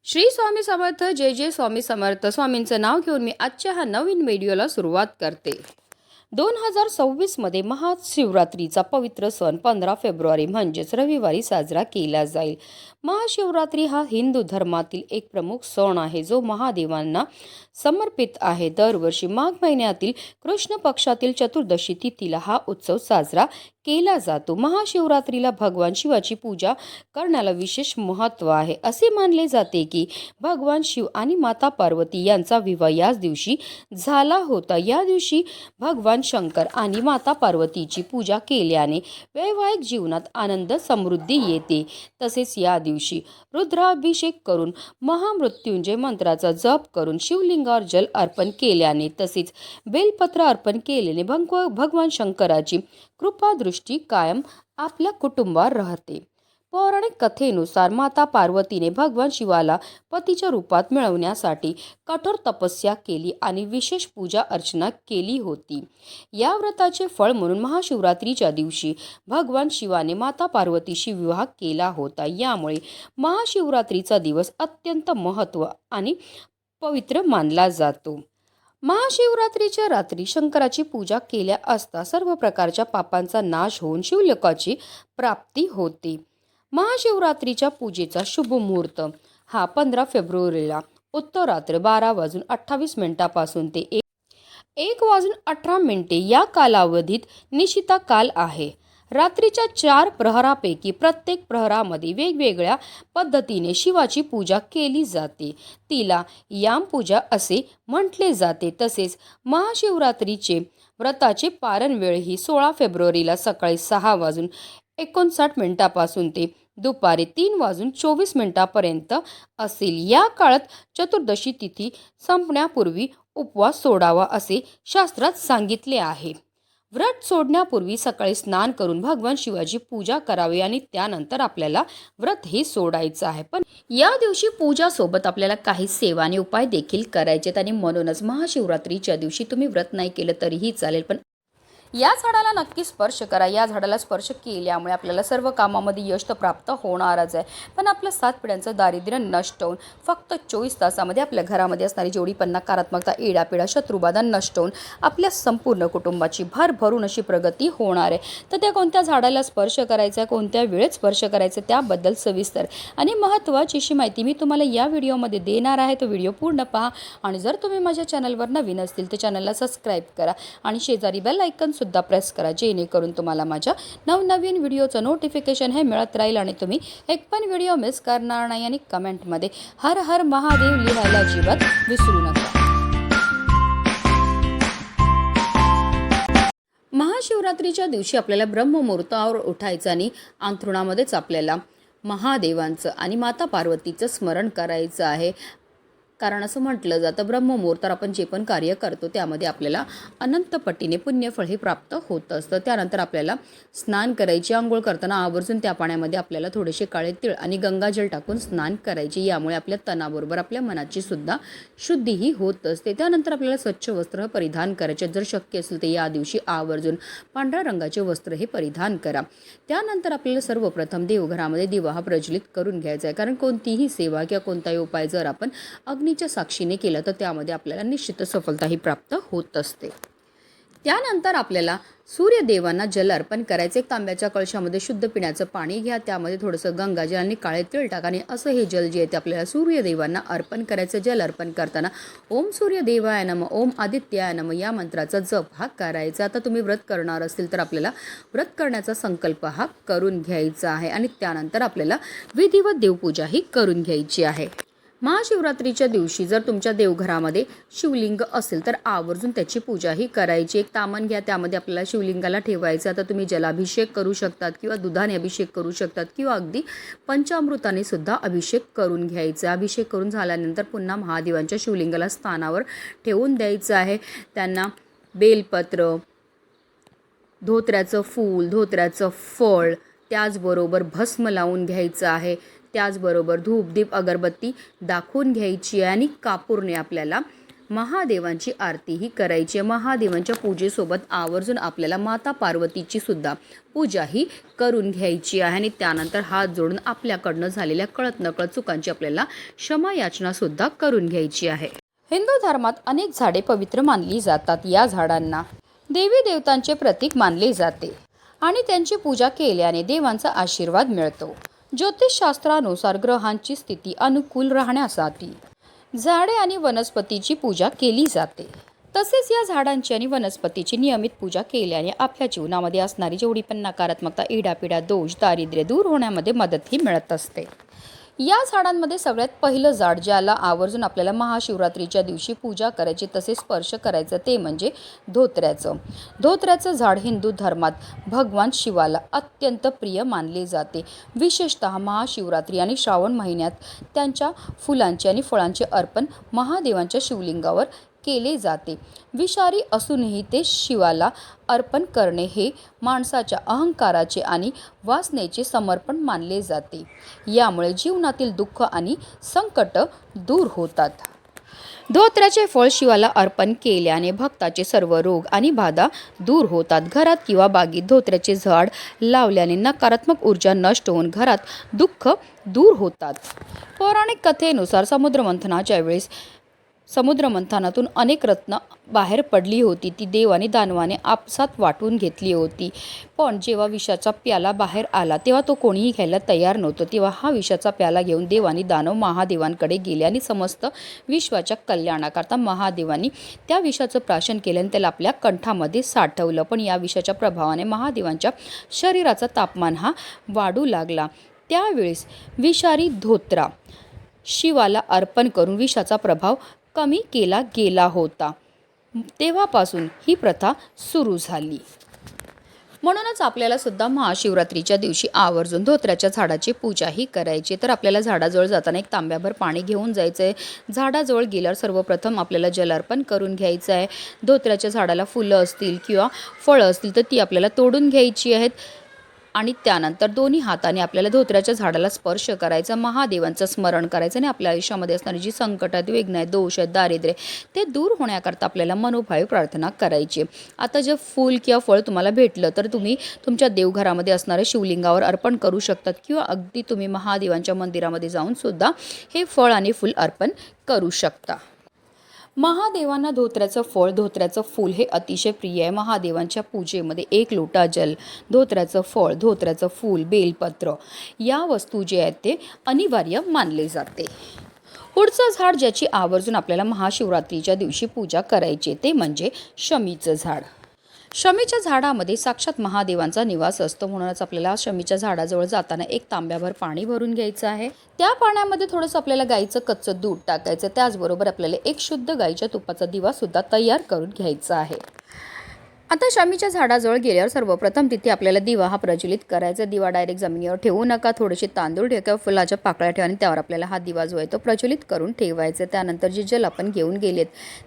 श्री स्वामी समर्थ. जय जय स्वामी समर्थ. स्वामींचं नाव घेऊन मी आजच्या हा नवीन व्हिडिओला सुरुवात करते. 2026मध्ये महाशिवरात्रीचा पवित्र सण 15 फेब्रुवारी म्हणजेच रविवारी साजरा केला जाईल. महाशिवरात्री हा हिंदू धर्मातील एक प्रमुख सण आहे जो महादेवांना समर्पित आहे. दरवर्षी माघ महिन्यातील कृष्ण पक्षातील चतुर्दशी तिथीला हा उत्सव साजरा केला जातो. महाशिवरात्रीला भगवान शिवाची पूजा करण्याला विशेष महत्त्व आहे. असे मानले जाते की भगवान शिव आणि माता पार्वती यांचा विवाह याच दिवशी झाला होता. या दिवशी भगवान शंकर आणि माता पार्वतीची पूजा केल्याने वैवाहिक जीवनात आनंद समृद्धी येते. तसेच या दिवशी रुद्राभिषेक करून महामृत्युंजय मंत्राचा जप करून शिवलिंगावर जल अर्पण केल्याने तसेच बेलपत्र अर्पण केल्याने भगवान शंकराची कृपादृष्टी कायम आपल्या कुटुंबावर राहते. पौराणिक कथेनुसार माता पार्वतीने भगवान शिवाला पतीच्या रूपात मिळवण्यासाठी कठोर तपस्या केली आणि विशेष पूजा अर्चना केली होती. या व्रताचे फळ म्हणून महाशिवरात्रीच्या दिवशी भगवान शिवाने माता पार्वतीशी विवाह केला होता. यामुळे महाशिवरात्रीचा दिवस अत्यंत महत्त्व आणि पवित्र मानला जातो. महाशिवरात्रीच्या रात्री शंकराची पूजा केल्या असता सर्व प्रकारच्या पापांचा नाश होऊन शिवलोकाची प्राप्ती होते. महाशिवरात्रीच्या पूजेचा शुभ मुहूर्त हा 15 फेब्रुवारीला उत्तरात्र 12:28 ते 1:18 या कालावधीत निशिता काल आहे. रात्रीच्या 4 प्रहरापैकी प्रत्येक प्रहरामध्ये वेगवेगळ्या पद्धतीने शिवाची पूजा केली जाते. तिला यामपूजा असे म्हटले जाते. तसेच महाशिवरात्रीचे व्रताचे पारण वेळ ही 16 फेब्रुवारीला सकाळी 6:59 ते दुपारी 3:24 असेल. या काळात चतुर्दशी तिथी संपण्यापूर्वी उपवास सोडावा असे शास्त्रात सांगितले आहे. व्रत सोडण्यापूर्वी सकाळी स्नान करून भगवान शिवाची पूजा करावी आणि त्यानंतर आपल्याला व्रत हे सोडायचं आहे. पण या दिवशी पूजासोबत आपल्याला काही सेवा आणि उपाय देखील करायचे आहेत आणि म्हणूनच महाशिवरात्रीच्या दिवशी तुम्ही व्रत नाही केलं तरीही चालेल, पण या झाडाला नक्की स्पर्श करा. या झाडाला स्पर्श केल्यामुळे आपल्याला सर्व कामामध्ये यश तर प्राप्त होणारच आहे, पण आपलं 7 पिढ्यांचं दारिद्र्य नष्ट होऊन फक्त 24 तासामध्ये आपल्या घरामध्ये असणारी जेवढी पण नकारात्मकता, इडापिडा, शत्रुबाधा नष्ट होऊन आपल्या संपूर्ण कुटुंबाची भरभरून अशी प्रगती होणार आहे. तर त्या कोणत्या झाडाला स्पर्श करायचा, कोणत्या वेळेत स्पर्श करायचं त्याबद्दल सविस्तर आणि महत्त्वाची अशी माहिती मी तुम्हाला या व्हिडिओमध्ये देणार आहे. तो व्हिडिओ पूर्ण पहा आणि जर तुम्ही माझ्या चॅनलवर नवीन असतील तर चॅनलला सबस्क्राईब करा आणि शेजारी बेल आयकॉन सुद्धा प्रेस करा, जेणेकरून तुम्हाला माझ्या नवनवीन व्हिडिओचं नोटिफिकेशन हे मिळत राहील आणि तुम्ही एक पण व्हिडिओ मिस करणार नाही. आणि कमेंटमध्ये हर हर महादेव लिहायला अजिबात विसरू नका. महाशिवरात्रीच्या दिवशी आपल्याला ब्रह्ममुहूर्तावर उठायचं आणि अंथरुणामध्येच आपल्याला महादेवांचं आणि माता पार्वतीचं स्मरण करायचं आहे. कारण असं म्हटलं जातं ब्रह्ममुहूर्तावर आपण जे पण कार्य करतो त्यामध्ये आपल्याला अनंत पटीने पुण्यफळ हे प्राप्त होत असतं. त्यानंतर आपल्याला स्नान करायची. आंघोळ करताना आवर्जून त्या पाण्यामध्ये आपल्याला थोडेसे काळे तीळ आणि गंगाजल टाकून स्नान करायचे. यामुळे आपल्या तनाबरोबर आपल्या मनाची सुद्धा शुद्धीही होत असते. त्यानंतर आपल्याला स्वच्छ वस्त्र परिधान करायचे. जर शक्य असेल तर या दिवशी आवर्जून पांढऱ्या रंगाचे वस्त्र हे परिधान करा. त्यानंतर आपल्याला सर्वप्रथम देवघरामध्ये दिवा हा प्रज्वलित करून घ्यायचा आहे. कारण कोणतीही सेवा किंवा कोणताही उपाय जर आपण अग्नीच्या साक्षीने केलं तर त्यामध्ये आपल्याला निश्चित सफलताही प्राप्त होत असते. त्यानंतर आपल्याला सूर्यदेवांना जल अर्पण करायचे. एक तांब्याच्या कळशामध्ये शुद्ध पिण्याचं पाणी घ्या, त्यामध्ये थोडंसं गंगाजल आणि काळे तीळ टाका आणि असं हे जल जे आहे ते आपल्याला सूर्यदेवांना अर्पण करायचं. जल अर्पण करताना ओम सूर्यदेवाय नमः, ओम आदित्याय नमः या मंत्राचा जप हा करायचा. आता तुम्ही व्रत करणार असतील तर आपल्याला व्रत करण्याचा संकल्प हा करून घ्यायचा आहे आणि त्यानंतर आपल्याला विधिवत देवपूजा ही करून घ्यायची आहे. महाशिवरात्रीच्या दिवशी जर तुमच्या देवघरामध्ये शिवलिंग असेल तर आवर्जून त्याची पूजाही करायची. एक तामण घ्या, त्यामध्ये आपल्याला शिवलिंगाला ठेवायचं. आता तुम्ही जलाभिषेक करू शकतात किंवा दुधाने अभिषेक करू शकतात किंवा अगदी पंचामृताने सुद्धा अभिषेक करून घ्यायचा. अभिषेक करून झाल्यानंतर पुन्हा महादेवांच्या शिवलिंगाला स्थानावर ठेवून द्यायचं आहे. त्यांना बेलपत्र, धोत्र्याचं फूल, धोत्र्याचं फळ, त्याचबरोबर भस्म लावून घ्यायचं आहे. त्याचबरोबर धूप, दीप, अगरबत्ती दाखवून घ्यायची आहे आणि कापूरने आपल्याला महादेवांची आरतीही करायची आहे। महादेवांच्या पूजेसोबत आवर्जून आपल्याला माता पार्वतीची सुद्धा पूजाही करून घ्यायची आहे आणि त्यानंतर हात जोडून आपल्याकडनं झालेल्या कळत नकळत चुकांची आपल्याला क्षमा याचना सुद्धा करून घ्यायची आहे। हिंदू धर्मात अनेक झाडे पवित्र मानली जातात। या झाडांना देवी देवतांचे प्रतीक मानले जाते आणि त्यांची पूजा केल्याने देवांचा आशीर्वाद मिळतो। ज्योतिषशास्त्रानुसार ग्रहांची स्थिती अनुकूल राहण्यासाठी झाडे आणि वनस्पतीची पूजा केली जाते। तसेच या झाडांची आणि वनस्पतीची नियमित पूजा केल्याने आपल्या जीवनामध्ये असणारी जेवढी पण नकारात्मकता, इडापिडा, दोष, दारिद्र्य दूर होण्यामध्ये मदतही मिळत असते। या झाडांमध्ये सगळ्यात पहिलं झाड ज्याला आवर्जून आपल्याला महाशिवरात्रीच्या दिवशी पूजा करायची तसेच स्पर्श करायचं ते म्हणजे धोत्र्याचं। धोत्र्याचं झाड हिंदू धर्मात भगवान शिवाला अत्यंत प्रिय मानले जाते। विशेषतः महाशिवरात्री आणि श्रावण महिन्यात त्यांच्या फुलांचे आणि फळांचे अर्पण महादेवांच्या शिवलिंगावर केले जाते। विषारी असूनही ते शिवाला अर्पण करणे हे माणसाच्या अहंकाराचे आणि वासनेचे समर्पण मानले जाते। यामुळे जीवनातील दुःख आणि संकट दूर होतात। धोत्र्याचे फळ शिवाला अर्पण केल्याने भक्ताचे सर्व रोग आणि बाधा दूर होतात। घरात किंवा बागेत धोत्र्याचे झाड लावल्याने नकारात्मक ऊर्जा नष्ट होऊन घरात दुःख दूर होतात। पौराणिक कथेनुसार समुद्रमंथनातून अनेक रत्न बाहेर पडली होती। ती देव आणि दानवाने आपसात वाटून घेतली होती, पण जेव्हा विषाचा प्याला बाहेर आला तेव्हा तो कोणीही घ्यायला तयार नव्हतं। तेव्हा हा विषाचा प्याला घेऊन देव आणि दानव महादेवांकडे गेले आणि समस्त विश्वाच्या कल्याणाकरता महादेवांनी त्या विषाचं प्राशन केलं आणि त्याला आपल्या कंठामध्ये साठवलं। पण या विषाच्या प्रभावाने महादेवांच्या शरीराचा तापमान हा वाढू लागला। त्यावेळेस विषारी धोत्रा शिवाला अर्पण करून विषाचा प्रभाव कमी केला गेला होता। तेव्हापासून ही प्रथा सुरू झाली। म्हणूनच आपल्याला सुद्धा महाशिवरात्रीच्या दिवशी आवर्जून धोत्र्याच्या झाडाची पूजाही करायची। तर आपल्याला झाडाजवळ जाताना एक तांब्याभर पाणी घेऊन जायचं आहे। झाडाजवळ गेल्यावर सर्वप्रथम आपल्याला जल अर्पण करून घ्यायचं आहे। धोत्र्याच्या झाडाला फुलं असतील किंवा फळं असतील तर ती आपल्याला तोडून घ्यायची आहेत आणि त्यानंतर दोन्ही हाताने आपल्याला धोत्र्याच्या झाडाला स्पर्श करायचा, महादेवांचं स्मरण करायचं आणि आपल्या आयुष्यामध्ये असणारी जी संकट आहेत, वेदना आहेत, दोष आहेत, दारिद्र्य ते दूर होण्याकरता आपल्याला मनोभावे प्रार्थना करायची। आता जे फूल किंवा फळ तुम्हाला भेटलं तर तुम्ही तुमच्या देवघरामध्ये असणाऱ्या शिवलिंगावर अर्पण करू शकतात किंवा अगदी तुम्ही महादेवांच्या मंदिरामध्ये जाऊन सुद्धा हे फळ आणि फूल अर्पण करू शकता। महादेवांना धोत्र्याचं फळ, धोत्र्याचं फूल हे अतिशय प्रिय आहे। महादेवांच्या पूजेमध्ये 1 लोटा जल, धोत्र्याचं फळ, धोत्र्याचं फूल, बेलपत्र या वस्तू जे आहेत ते अनिवार्य मानले जाते। पुढचं झाड ज्याची आवर्जून आपल्याला महाशिवरात्रीच्या दिवशी पूजा करायची ते म्हणजे शमीचं झाड। शमीच्या झाडामध्ये साक्षात महादेवांचा निवास असतो। म्हणूनच आपल्याला शमीच्या झाडाजवळ जाताना एक तांब्याभर पाणी भरून घ्यायचं आहे। त्या पाण्यामध्ये थोडंसं आपल्याला गाईचं कच्चं दूध टाकायचं। त्याचबरोबर आपल्याला एक शुद्ध गाईच्या तुपाचा दिवा सुद्धा तयार करून घ्यायचा आहे। आता शमीच्या झाडाजवळ गेल्यावर सर्वप्रथम तिथे आपल्याला दिवा हा प्रज्वलित करायचा। दिवा डायरेक्ट जमिनीवर ठेवू नका, थोडेसे तांदूळ ठेवा किंवा फुलाच्या पाकळ्या ठेवा आणि त्यावर आपल्याला हा दिवा जो आहे तो प्रज्वलित करून ठेवायचा। त्यानंतर जे जल आपण घेऊन गेलेत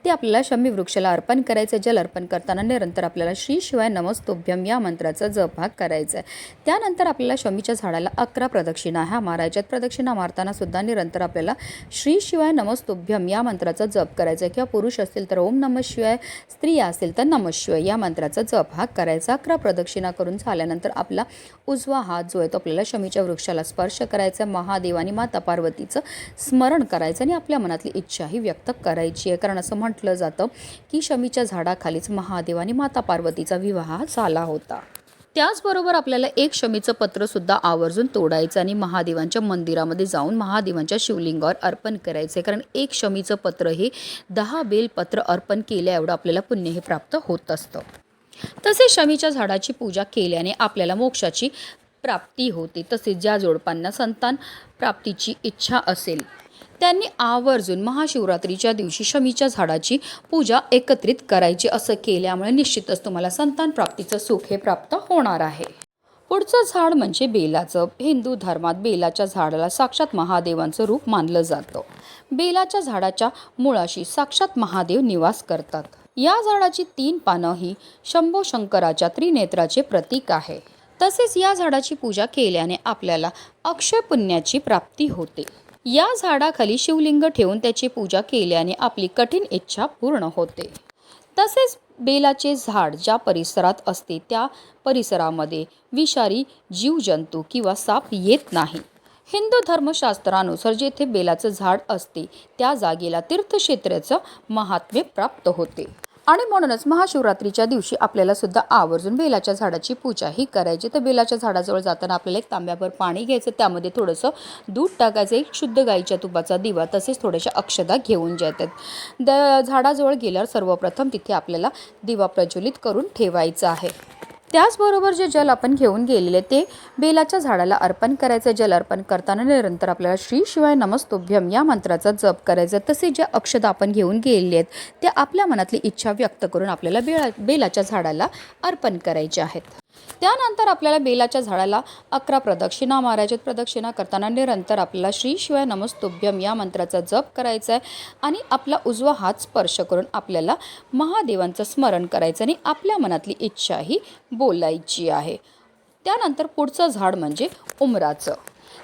ते आपल्याला शमी वृक्षाला अर्पण करायचं। जल अर्पण करताना निरंतर आपल्याला श्री शिवाय नमस्तुभ्यम या मंत्राचा जप हा करायचा आहे। त्यानंतर आपल्याला शमीच्या झाडाला 11 प्रदक्षिणा ह्या मारायच्यात। प्रदक्षिणा मारताना सुद्धा निरंतर आपल्याला श्री शिवाय नमस्तुभ्यम या मंत्राचा जप करायचा किंवा पुरुष असतील तर ओम नमः शिवाय, स्त्रिया असतील तर नमः शिवाय या मंत्राचा जप हा करायचा। 11 प्रदक्षिणा करून झाल्यानंतर आपला उजवा हात जो आहे तो आपल्याला शमीच्या वृक्षाला स्पर्श करायचा। महादेव आणि माता पार्वतीचं स्मरण करायचं आणि आपल्या मनातली इच्छाही व्यक्त करायची आहे। कारण असं म्हटलं जातं की शमीच्या झाडाखालीच महादेव आणि माता पार्वतीचा विवाह झाला होता। त्याचबरोबर आपल्याला एक शमीचं पत्र सुद्धा आवर्जून तोडायचं आणि महादेवांच्या मंदिरामध्ये जाऊन महादेवांच्या शिवलिंगावर अर्पण करायचे। कारण एक शमीचं पत्र हे 10 बेलपत्र अर्पण केल्या एवढं आपल्याला पुण्य हे प्राप्त होत असतं। तसेच शमीच्या झाडाची पूजा केल्याने आपल्याला मोक्षाची प्राप्ती होते। तसेच ज्या जोडपांना संतान प्राप्तीची इच्छा असेल त्यांनी आवर्जून महाशिवरात्रीच्या दिवशी शमीच्या झाडाची पूजा एकत्रित करायची। असं केल्यामुळे निश्चितच तुम्हाला संतान प्राप्तीचं सुख हे प्राप्त होणार आहे। पुढचं झाड म्हणजे बेलाचं। हिंदू धर्मात बेलाच्या झाडाला साक्षात महादेवांचं रूप मानलं जातं। बेलाच्या झाडाच्या मुळाशी साक्षात महादेव निवास करतात। या झाडाची 3 पानं ही शंभो शंकराच्या त्रिनेत्राचे प्रतीक आहे। तसेच या झाडाची पूजा केल्याने आपल्याला अक्षय पुण्याची प्राप्ती होते। या झाडाखाली शिवलिंग ठेवून त्याची पूजा केल्याने आपली कठीण इच्छा पूर्ण होते. तसेच बेलाचे झाड ज्या परिसरात असते त्या परिसरामध्ये विषारी जीवजंतू किंवा साप येत नाही. हिंदू धर्मशास्त्रानुसार जेथे बेलाचं झाड असते त्या जागेला तीर्थक्षेत्राचं महात्म्य प्राप्त होते. आणि म्हणूनच महाशिवरात्रीच्या दिवशी आपल्याला सुद्धा आवर्जून बेलाच्या झाडाची पूजाही करायची. तर बेलाच्या झाडाजवळ जाताना आपल्याला एक तांब्याभर पाणी घ्यायचं, त्यामध्ये थोडंसं दूध टाकायचं, एक शुद्ध गाईच्या तुपाचा दिवा, तसेच थोड्याशा अक्षता घेऊन जातात. झाडाजवळ गेल्यावर सर्वप्रथम तिथे आपल्याला दिवा प्रज्वलित करून ठेवायचा आहे. त्याचबरोबर जे जल आपण घेऊन गेलेले ते बेलाच्या झाडाला अर्पण करायचं. जल अर्पण करताना निरंतर आपल्याला श्री शिवाय नमस्तुभ्यम या मंत्राचा जप करायचा. तसेच ज्या अक्षता आपण घेऊन गेलेले आहेत त्या आपल्या मनातली इच्छा व्यक्त करून आपल्याला बेलाच्या झाडाला अर्पण करायच्या आहेत. त्यानंतर आपल्याला बेलाच्या झाडाला 11 प्रदक्षिणा मारायच्यात. प्रदक्षिणा करताना निरंतर आपल्याला श्री शिवाय नमस्तुभ्यम या मंत्राचा जप करायचा आहे आणि आपला उजवा हात स्पर्श करून आपल्याला महादेवांचं स्मरण करायचं आणि आपल्या मनातली इच्छाही बोलायची आहे. त्यानंतर पुढचं झाड म्हणजे उमराचं.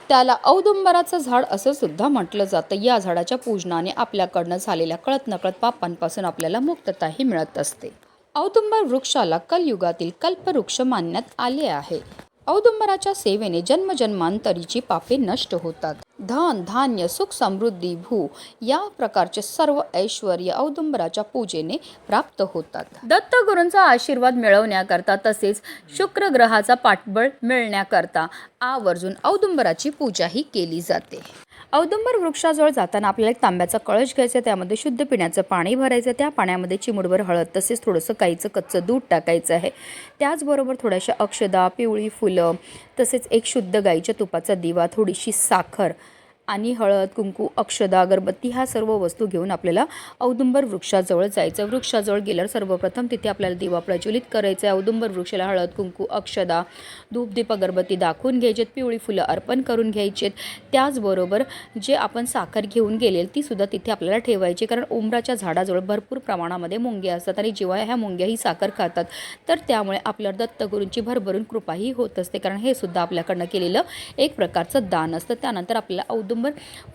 त्याला औदुंबराचं झाड असं सुद्धा म्हटलं जातं. या झाडाच्या पूजनाने आपल्याकडनं झालेल्या कळत नकळत पापांपासून आपल्याला मुक्तताही मिळत असते. औदुंबर वृक्षाला कलयुगातील कल्पवृक्ष मानण्यात आले आहे. औदुंबराच्या सेवेने जन्मजन्मांतरीची पापे नष्ट होतात. धन, धान्य, सुख, समृद्धी, भू या प्रकारचे सर्व ऐश्वर्य औदुंबराच्या पूजेने प्राप्त होतात. दत्तगुरूंचा आशीर्वाद मिळवण्याकरता तसेच शुक्र ग्रहाचा पाठबळ मिळण्याकरता आवर्जून औदुंबराची पूजाही केली जाते. औदुंबर वृक्षाजवळ जाताना आपल्याला एक तांब्याचा कळश घ्यायचा, त्यामध्ये शुद्ध पिण्याचं पाणी भरायचं. त्या पाण्यामध्ये चिमूटभर हळद तसेच थोडंसं गाईचं कच्चं दूध टाकायचं आहे. त्याचबरोबर थोड्याशा अक्षदा, पिवळी फुलं तसेच एक शुद्ध गाईच्या तुपाचा दिवा, थोडीशी साखर आणि हळद, कुंकू, अक्षदा, अगरबत्ती ह्या सर्व वस्तू घेऊन आपल्याला औदुंबर वृक्षाजवळ जायचं. वृक्षाजवळ गेल्यावर सर्वप्रथम तिथे आपल्याला दिवा प्रज्वलित करायचा आहे. औदुंबर वृक्षाला हळद, कुंकू, अक्षदा, धूप, दीप, अगरबत्ती दाखवून घ्यायचेत. पिवळी फुलं अर्पण करून घ्यायचेत. त्याचबरोबर जे आपण साखर घेऊन गेलेली ती सुद्धा तिथे आपल्याला ठेवायची, कारण उमराच्या झाडाजवळ भरपूर प्रमाणामध्ये मुंग्या असतात आणि जेव्हा ह्या मुंग्या ही साखर खातात तर त्यामुळे आपल्याला दत्तगुरूंची भरभरून कृपाही होत असते, कारण हे सुद्धा आपल्याकडनं केलेलं एक प्रकारचं दान असतं. त्यानंतर आपल्याला औदुंबर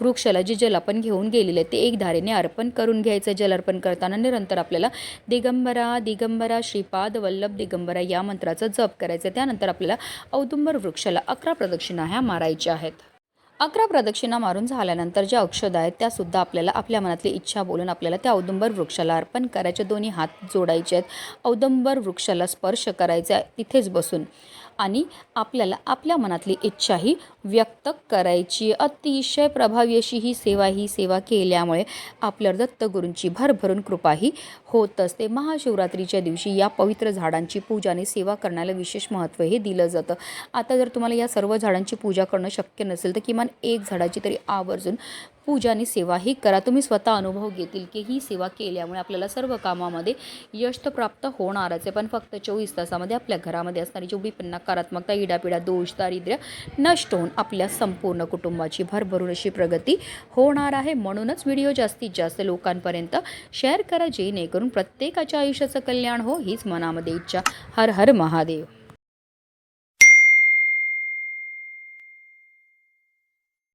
वृक्षाला जे जल आपण घेऊन गेलेले ते एक धारेने अर्पण करून घ्यायचं. जल अर्पण करताना निरंतर आपल्याला दिगंबरा दिगंबरा श्रीपाद वल्लभ दिगंबरा या मंत्राचा जप करायचा. त्यानंतर आपल्याला औदुंबर वृक्षाला 11 प्रदक्षिणा ह्या मारायच्या आहेत. 11 प्रदक्षिणा मारून झाल्यानंतर ज्या अक्षदा आहेत त्या सुद्धा आपल्याला आपल्या मनातली इच्छा बोलून आपल्याला त्या औदुंबर वृक्षाला अर्पण करायचे. दोन्ही हात जोडायचे आहेत. औदुंबर वृक्षाला स्पर्श करायचा तिथेच बसून आणि आपल्याला आपल्या मनातली इच्छाही व्यक्त करायची. अतिशय प्रभावी अशी ही सेवा केल्यामुळे आपल्या दत्तगुरूंची भरभरून कृपाही होत असते. महाशिवरात्रीच्या दिवशी या पवित्र झाडांची पूजा आणि सेवा करण्याला विशेष महत्त्व हे दिलं जातं. आता जर तुम्हाला या सर्व झाडांची पूजा करणं शक्य नसेल तर किमान एक झाडाची तरी आवर्जून पूजा आणि सेवाही करा. तुम्ही स्वतः अनुभव घेतील की ही सेवा केल्यामुळे आपल्याला सर्व कामामध्ये यश तर प्राप्त होणारच आहे, पण फक्त 24 तासामध्ये आपल्या घरामध्ये असणारी जेवढी पण नकारात्मकता, इडापिडा, दोष, दारिद्र्य नष्ट होऊन आपल्या संपूर्ण कुटुंबाची भरभरून अशी प्रगती होणार आहे. म्हणूनच व्हिडिओ जास्तीत जास्त लोकांपर्यंत शेअर करा, जेणेकरून प्रत्येकाच्या आयुष्याचं कल्याण हो हीच मनामध्ये इच्छा. हर हर महादेव.